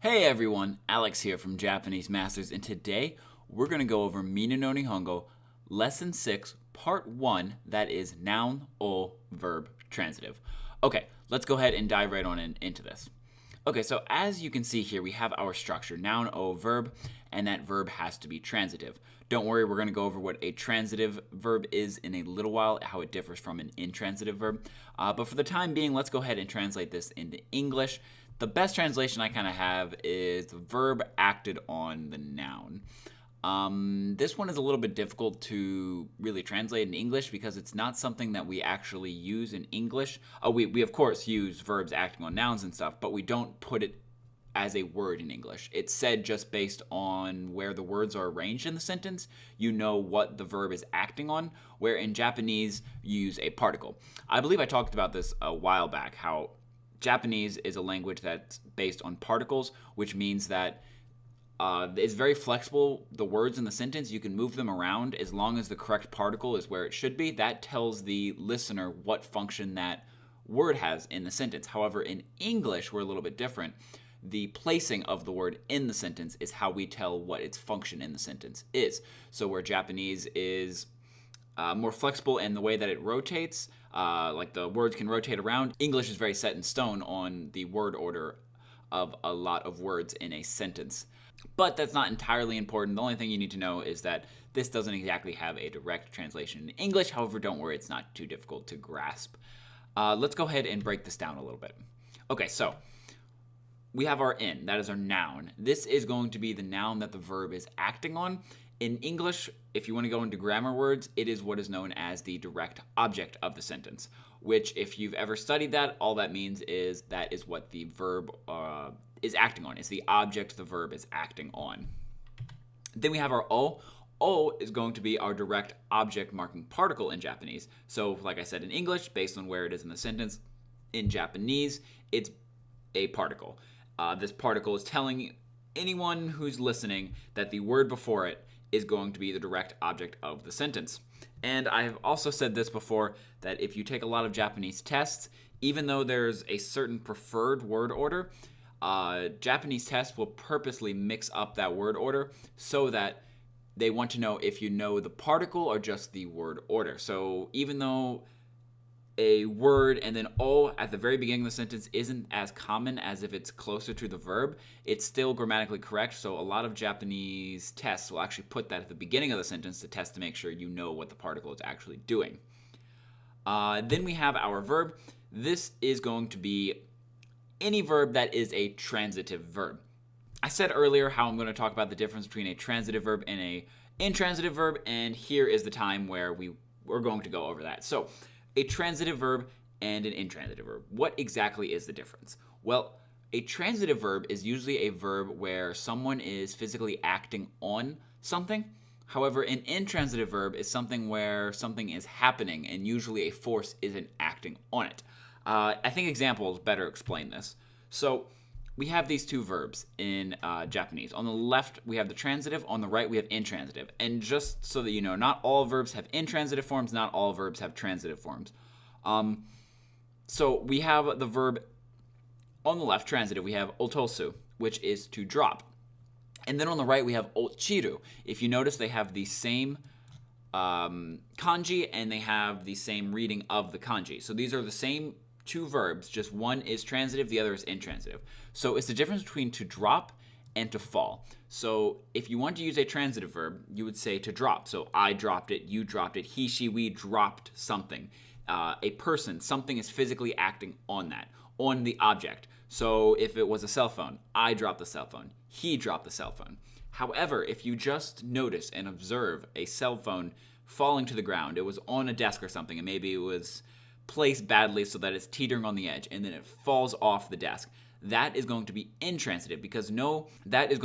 Hey everyone, Alex here from Japanese Masters, and today we're going to go over Minna no Nihongo, Lesson 6, Part 1, that is noun, o, verb, transitive. Okay, let's go ahead and dive right on into this. Okay, so as you can see here, we have our structure, noun, o, verb, and that verb has to be transitive. Don't worry, we're going to go over what a transitive verb is in a little while, how it differs from an intransitive verb. But for the time being, let's go ahead and translate this into English. The best translation I kind of have is the verb acted on the noun. This one is a little bit difficult to really translate in English because it's not something that we actually use in English. We of course use verbs acting on nouns and stuff, but we don't put it as a word in English. It's said just based on where the words are arranged in the sentence. You know what the verb is acting on, where in Japanese you use a particle. I believe I talked about this a while back, how Japanese is a language that's based on particles, which means that it's very flexible. The words in the sentence, you can move them around as long as the correct particle is where it should be. That tells the listener what function that word has in the sentence. However, in English, we're a little bit different. The placing of the word in the sentence is how we tell what its function in the sentence is. So where Japanese is more flexible in the way that it rotates, like the words can rotate around, English is very set in stone on the word order of a lot of words in a sentence. But that's not entirely important. The only thing you need to know is that this doesn't exactly have a direct translation in English. However, don't worry, it's not too difficult to grasp. Let's go ahead and break this down a little bit. Okay, so we have our in, that is our noun. This is going to be the noun that the verb is acting on. In English, if you want to go into grammar words, it is what is known as the direct object of the sentence, which if you've ever studied that, all that means is that is what the verb is acting on. It's the object the verb is acting on. Then we have our o. O is going to be our direct object marking particle in Japanese. So like I said in English, based on where it is in the sentence, in Japanese, it's a particle. This particle is telling anyone who's listening that the word before it is going to be the direct object of the sentence. And I have also said this before, that if you take a lot of Japanese tests, even though there's a certain preferred word order, Japanese tests will purposely mix up that word order so that they want to know if you know the particle or just the word order. So even though a word and then o at the very beginning of the sentence isn't as common as if it's closer to the verb, it's still grammatically correct. So a lot of Japanese tests will actually put that at the beginning of the sentence to test to make sure you know what the particle is actually doing. Then we have our verb. This is going to be any verb that is a transitive verb. I said earlier how I'm going to talk about the difference between a transitive verb and a intransitive verb, and here is the time where we're going to go over that. So a transitive verb and an intransitive verb. What exactly is the difference? Well, a transitive verb is usually a verb where someone is physically acting on something. However, an intransitive verb is something where something is happening and usually a force isn't acting on it. I think examples better explain this. So we have these two verbs in Japanese. On the left, we have the transitive. On the right, we have intransitive. And just so that you know, not all verbs have intransitive forms. Not all verbs have transitive forms. So we have the verb on the left, transitive. We have otosu, which is to drop. And then on the right, we have ochiru. If you notice, they have the same kanji and they have the same reading of the kanji. So these are the same two verbs, just one is transitive, the other is intransitive. So it's the difference between to drop and to fall. So if you want to use a transitive verb, you would say to drop. So I dropped it, you dropped it, he, she, we dropped something. A person, something is physically acting on that, on the object. So if it was a cell phone, I dropped the cell phone, he dropped the cell phone. However, if you just notice and observe a cell phone falling to the ground, it was on a desk or something, and maybe it was placed badly so that it's teetering on the edge, and then it falls off the desk. That is going to be intransitive because that is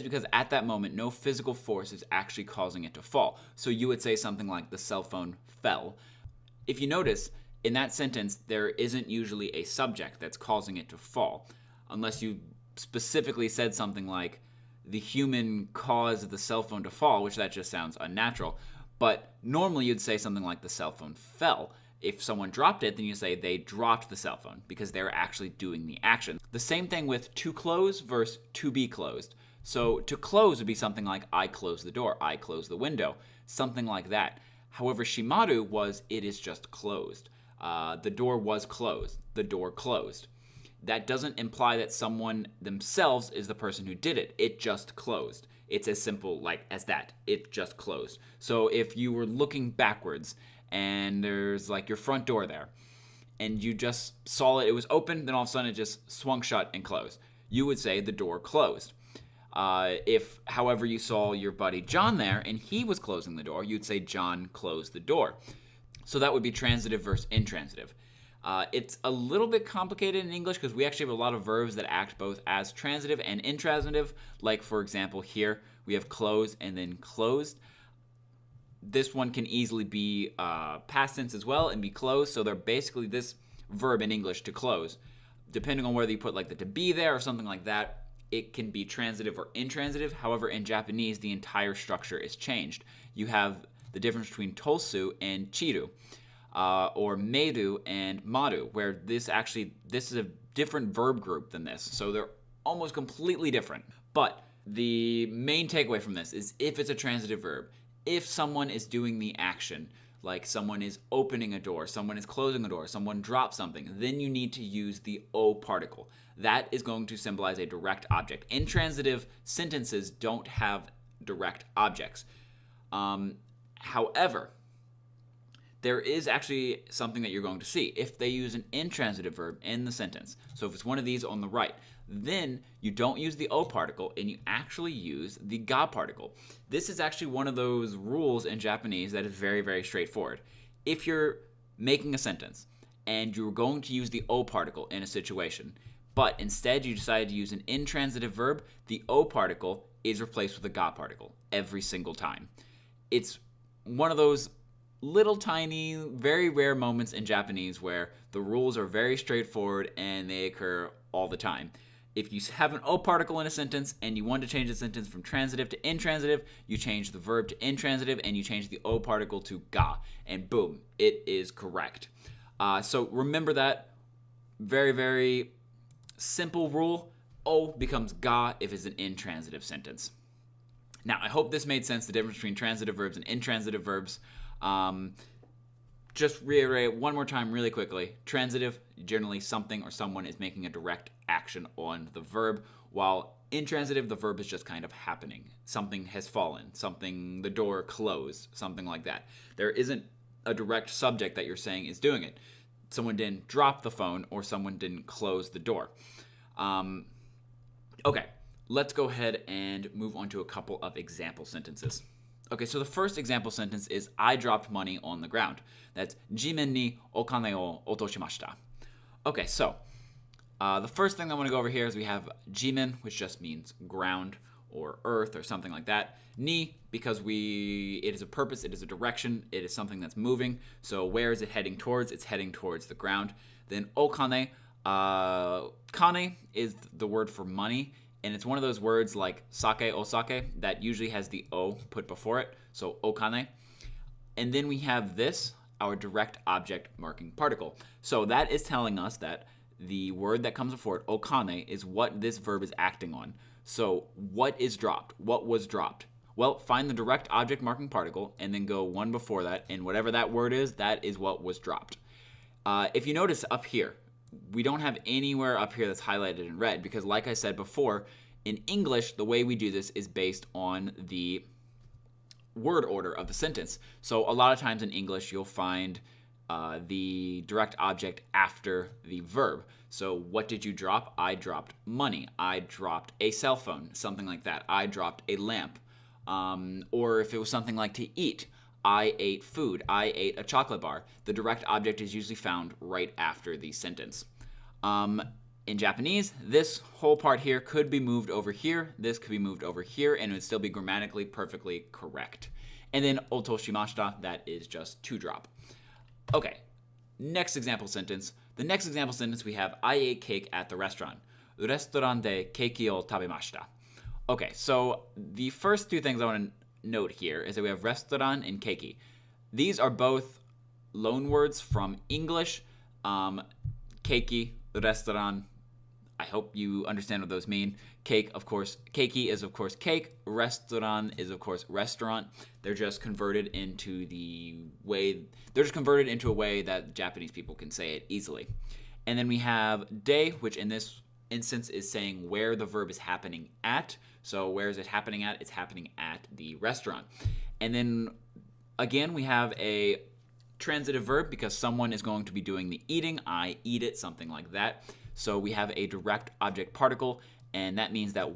because at that moment, no physical force is actually causing it to fall. So you would say something like the cell phone fell. If you notice, in that sentence, there isn't usually a subject that's causing it to fall, unless you specifically said something like the human caused the cell phone to fall, which that just sounds unnatural. But normally you'd say something like the cell phone fell. If someone dropped it, then you say they dropped the cell phone because they're actually doing the action. The same thing with to close versus to be closed. So to close would be something like I close the door, I close the window, something like that. However, shimaru was it is just closed. The door was closed. The door closed. That doesn't imply that someone themselves is the person who did it. It just closed. It's as simple like as that. It just closed. So if you were looking backwards and there's like your front door there and you just saw it was open, then all of a sudden it just swung shut and closed, you would say the door closed. If, however, you saw your buddy John there and he was closing the door, you'd say John closed the door. So that would be transitive versus intransitive. It's a little bit complicated in English because we actually have a lot of verbs that act both as transitive and intransitive. Like, for example, here we have close and then closed. This one can easily be past tense as well and be closed. So they're basically this verb in English, to close. Depending on whether you put like the to be there or something like that, it can be transitive or intransitive. However, in Japanese, the entire structure is changed. You have the difference between tosu and chiru, or meru and maru, where this is a different verb group than this. So they're almost completely different. But the main takeaway from this is if it's a transitive verb, if someone is doing the action, like someone is opening a door, someone is closing a door, someone drops something, then you need to use the O particle. That is going to symbolize a direct object. Intransitive sentences don't have direct objects. However, there is actually something that you're going to see. If they use an intransitive verb in the sentence, so if it's one of these on the right, then you don't use the O particle and you actually use the ga particle. This is actually one of those rules in Japanese that is very, very straightforward. If you're making a sentence and you're going to use the O particle in a situation, but instead you decide to use an intransitive verb, the O particle is replaced with a ga particle every single time. It's one of those little tiny, very rare moments in Japanese where the rules are very straightforward and they occur all the time. If you have an O particle in a sentence and you want to change the sentence from transitive to intransitive, you change the verb to intransitive and you change the O particle to ga, and boom, it is correct. So remember that very, very simple rule. O becomes ga if it's an intransitive sentence. Now, I hope this made sense, the difference between transitive verbs and intransitive verbs. Just reiterate one more time really quickly. Transitive, generally something or someone is making a direct action on the verb, while intransitive, the verb is just kind of happening. Something has fallen, the door closed, something like that. There isn't a direct subject that you're saying is doing it. Someone didn't drop the phone or someone didn't close the door. Okay, let's go ahead and move on to a couple of example sentences. Okay, so the first example sentence is I dropped money on the ground. That's jimen ni okane o otoshimashita. Okay, so the first thing I want to go over here is we have jimen, which just means ground or earth or something like that. Ni, because it is a purpose, it is a direction, it is something that's moving. So where is it heading towards? It's heading towards the ground. Then okane, kane is the word for money. And it's one of those words like sake, osake, that usually has the O put before it, so okane. And then we have this, our direct object marking particle. So that is telling us that the word that comes before it, okane, is what this verb is acting on. So what is dropped? What was dropped? Well, find the direct object marking particle and then go one before that, and whatever that word is, that is what was dropped. If you notice up here, we don't have anywhere up here that's highlighted in red because, like I said before, in English, the way we do this is based on the word order of the sentence. So a lot of times in English, you'll find the direct object after the verb. So what did you drop? I dropped money. I dropped a cell phone, something like that. I dropped a lamp. Or if it was something like to eat, I ate food. I ate a chocolate bar. The direct object is usually found right after the sentence. In Japanese, this whole part here could be moved over here. This could be moved over here, and it would still be grammatically perfectly correct. And then otoshimashita, that is just to drop. Okay, next example sentence. The next example sentence we have, I ate cake at the restaurant. Restaurant de keiki o tabemashita. Okay, so the first two things I want to note here is that we have restaurant and keiki. These are both loan words from English. Keiki, restaurant. I hope you understand what those mean. Cake, of course, keiki is of course cake. Restaurant is of course restaurant. They're just converted into a way that Japanese people can say it easily. And then we have de, which in this instance is saying where the verb is happening at. So where is it happening at? It's happening at the restaurant. And then again, we have a transitive verb because someone is going to be doing the eating. I eat it, something like that. So we have a direct object particle, and that means that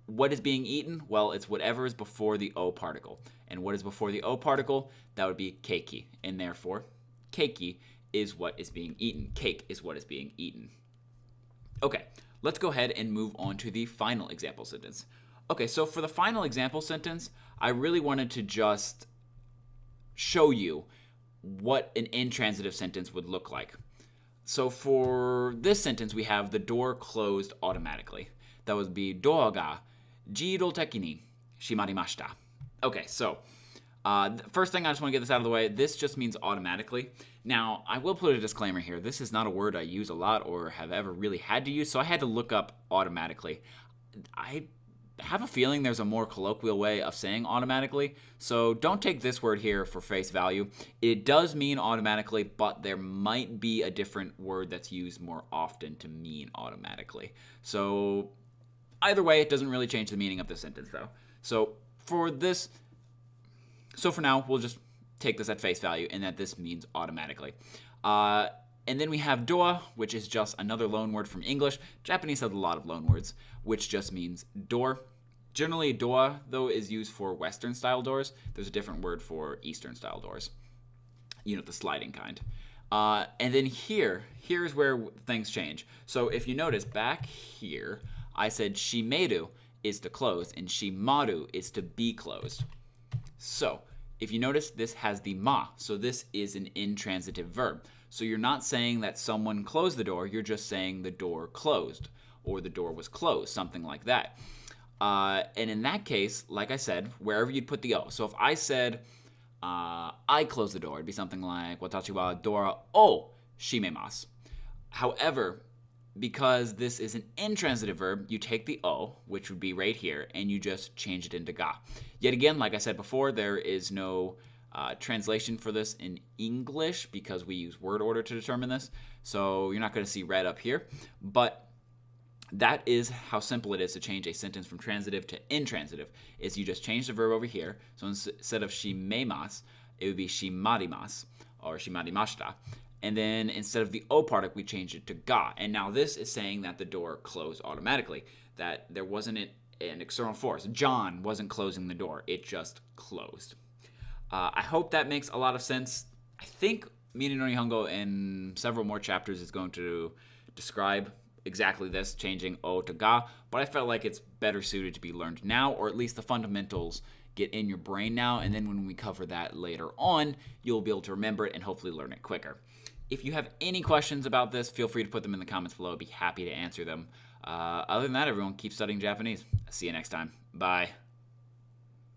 what is being eaten? Well, it's whatever is before the O particle. And what is before the O particle? That would be keiki. And therefore, keiki is what is being eaten. Cake is what is being eaten. Okay, let's go ahead and move on to the final example sentence. Okay, so for the final example sentence, I really wanted to just show you what an intransitive sentence would look like. So for this sentence, we have the door closed automatically. That would be doa ga jiro teki ni shimarimashita. Okay, so first thing I just want to get this out of the way. This just means automatically. Now, I will put a disclaimer here. This is not a word I use a lot or have ever really had to use, so I had to look up automatically. I have a feeling there's a more colloquial way of saying automatically, so don't take this word here for face value. It does mean automatically, but there might be a different word that's used more often to mean automatically. So either way, it doesn't really change the meaning of the sentence though. So for now, we'll just take this at face value and that this means automatically. And then we have doa, which is just another loan word from English. Japanese has a lot of loan words, which just means door. Generally, doa, though, is used for Western-style doors. There's a different word for Eastern-style doors. You know, the sliding kind. And then here's where things change. So if you notice, back here, I said shimeru is to close, and shimaru is to be closed. So if you notice, this has the ma. So this is an intransitive verb. So you're not saying that someone closed the door, you're just saying the door closed, or the door was closed, something like that. And in that case, like I said, wherever you'd put the O. So if I said, I closed the door, it'd be something like, watashi wa dora o shimemasu. However, because this is an intransitive verb, you take the O, which would be right here, and you just change it into ga. Yet again, like I said before, there is no translation for this in English because we use word order to determine this. So you're not going to see red up here. But that is how simple it is to change a sentence from transitive to intransitive, is you just change the verb over here. So instead of shimemasu, it would be shimarimasu or shimarimashita. And then instead of the O particle, we change it to ga. And now this is saying that the door closed automatically, that there wasn't an external force. John wasn't closing the door. It just closed. I hope that makes a lot of sense. I think Minna no Nihongo in several more chapters is going to describe exactly this, changing O to ga, but I felt like it's better suited to be learned now, or at least the fundamentals get in your brain now, and then when we cover that later on, you'll be able to remember it and hopefully learn it quicker. If you have any questions about this, feel free to put them in the comments below. I'd be happy to answer them. Other than that, everyone, keep studying Japanese. See you next time. Bye.